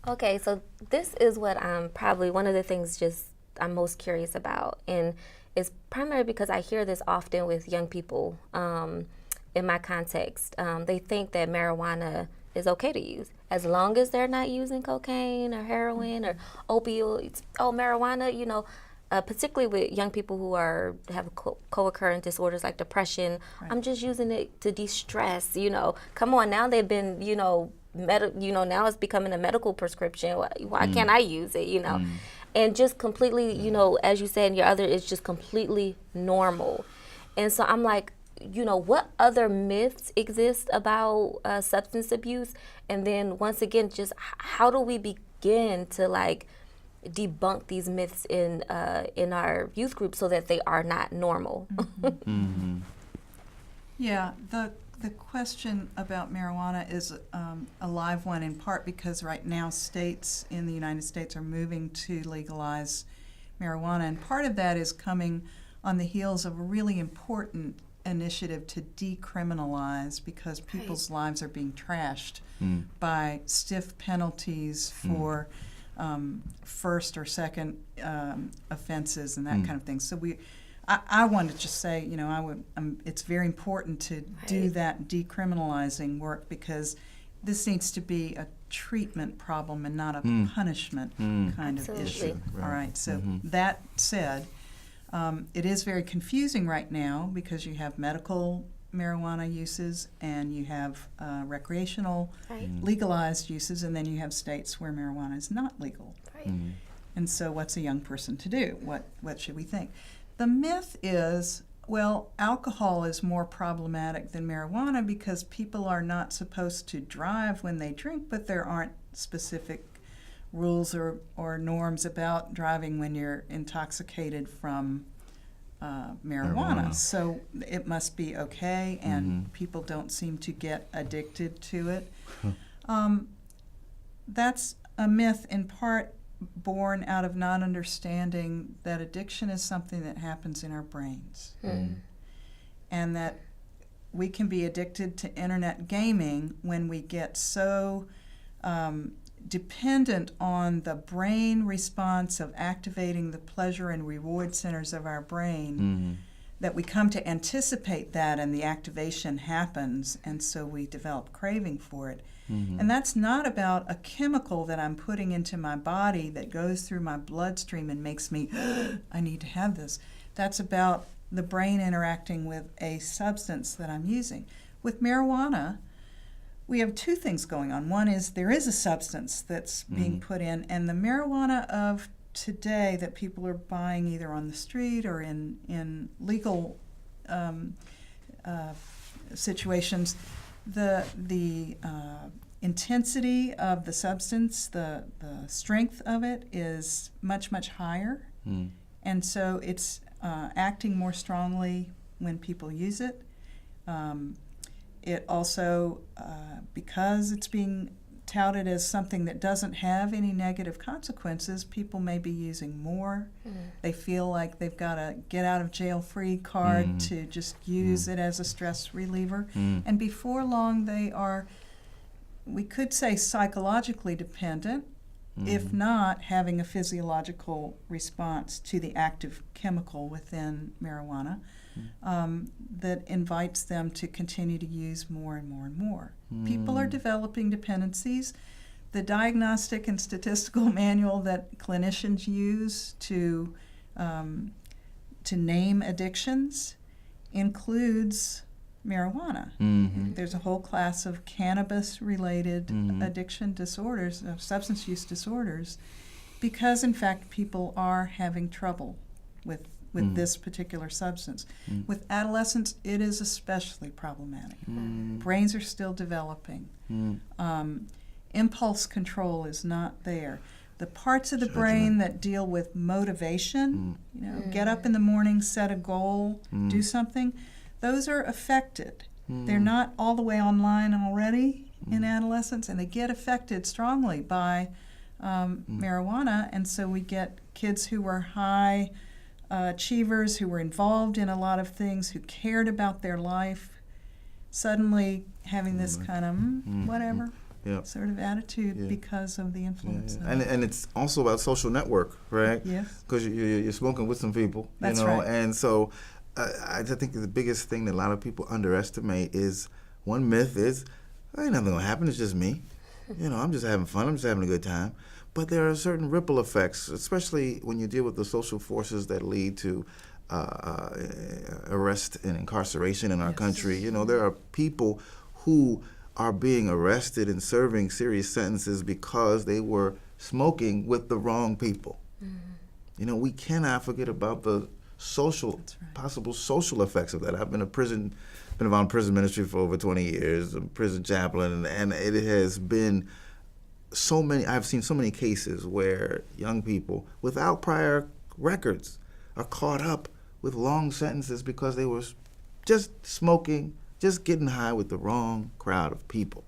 Okay, so this is what I'm probably one of the things just I'm most curious about, and it's primarily because I hear this often with young people in my context. They think that marijuana is okay to use as long as they're not using cocaine or heroin or opioids. Oh, marijuana, particularly with young people who have co-occurring disorders like depression. Right. I'm just using it to de-stress. Come on, now they've been, now it's becoming a medical prescription. Why can't I use it? And just completely, as you said in your other, it's just completely normal. And so I'm like, what other myths exist about substance abuse? And then once again, just how do we begin to debunk these myths in our youth group so that they are not normal? Mm-hmm. Yeah, the question about marijuana is a live one, in part because right now states in the United States are moving to legalize marijuana, and part of that is coming on the heels of a really important initiative to decriminalize, because people's lives are being trashed by stiff penalties for first or second offenses and that kind of thing. So I want to just say, it's very important to do that decriminalizing work, because this needs to be a treatment problem and not a punishment kind of issue. Right. All right, so that said, it is very confusing right now because you have medical marijuana uses and you have recreational legalized uses, and then you have states where marijuana is not legal. And so what's a young person to do? What should we think? The myth is, well, alcohol is more problematic than marijuana because people are not supposed to drive when they drink, but there aren't specific rules or norms about driving when you're intoxicated from marijuana. So it must be okay, and people don't seem to get addicted to it. That's a myth in part born out of not understanding that addiction is something that happens in our brains, and that we can be addicted to internet gaming when we get so dependent on the brain response of activating the pleasure and reward centers of our brain that we come to anticipate that, and the activation happens, and so we develop craving for it. And that's not about a chemical that I'm putting into my body that goes through my bloodstream and makes me, I need to have this. That's about the brain interacting with a substance that I'm using. With marijuana, we have two things going on. One is there is a substance that's being put in, and the marijuana of today that people are buying either on the street or in legal situations, the intensity of the substance, the strength of it is much, much higher. And so it's acting more strongly when people use it. It also, because it's being touted as something that doesn't have any negative consequences, people may be using more. They feel like they've got a get out of jail free card to just use it as a stress reliever. And before long they are, we could say, psychologically dependent, if not having a physiological response to the active chemical within marijuana that invites them to continue to use more and more and more. People are developing dependencies. The diagnostic and statistical manual that clinicians use to name addictions includes marijuana. There's a whole class of cannabis-related addiction disorders, substance use disorders, because in fact people are having trouble with this particular substance. With adolescents, it is especially problematic. Brains are still developing. Impulse control is not there. The parts of the brain that deal with motivation, get up in the morning, set a goal, do something, those are affected. They're not all the way online already in adolescence, and they get affected strongly by marijuana, and so we get kids who are high achievers, who were involved in a lot of things, who cared about their life, suddenly having this kind of whatever. sort of attitude because of the influence. Of and it's also about social network, right? Yes. Because you're smoking with some people, That's you know, right. and so I think the biggest thing that a lot of people underestimate is one myth is, ain't nothing gonna happen. It's just me. You know, I'm just having fun. I'm just having a good time. But there are certain ripple effects, especially when you deal with the social forces that lead to arrest and incarceration in our country. You know, there are people who are being arrested and serving serious sentences because they were smoking with the wrong people. You know, we cannot forget about the possible social effects of that. I've been involved in prison ministry for over 20 years, a prison chaplain, and it has been I've seen so many cases where young people without prior records are caught up with long sentences because they were just smoking, just getting high with the wrong crowd of people.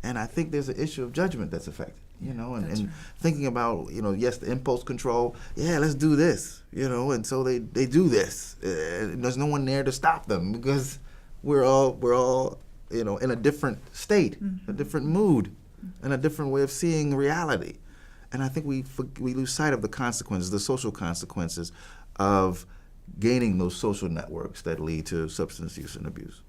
And I think there's an issue of judgment that's affected, you know, and thinking about, you know, yes, the impulse control, let's do this, you know, and so they do this. There's no one there to stop them because we're all, you know, in a different state, a different mood, and a different way of seeing reality. And I think we lose sight of the consequences, the social consequences of gaining those social networks that lead to substance use and abuse.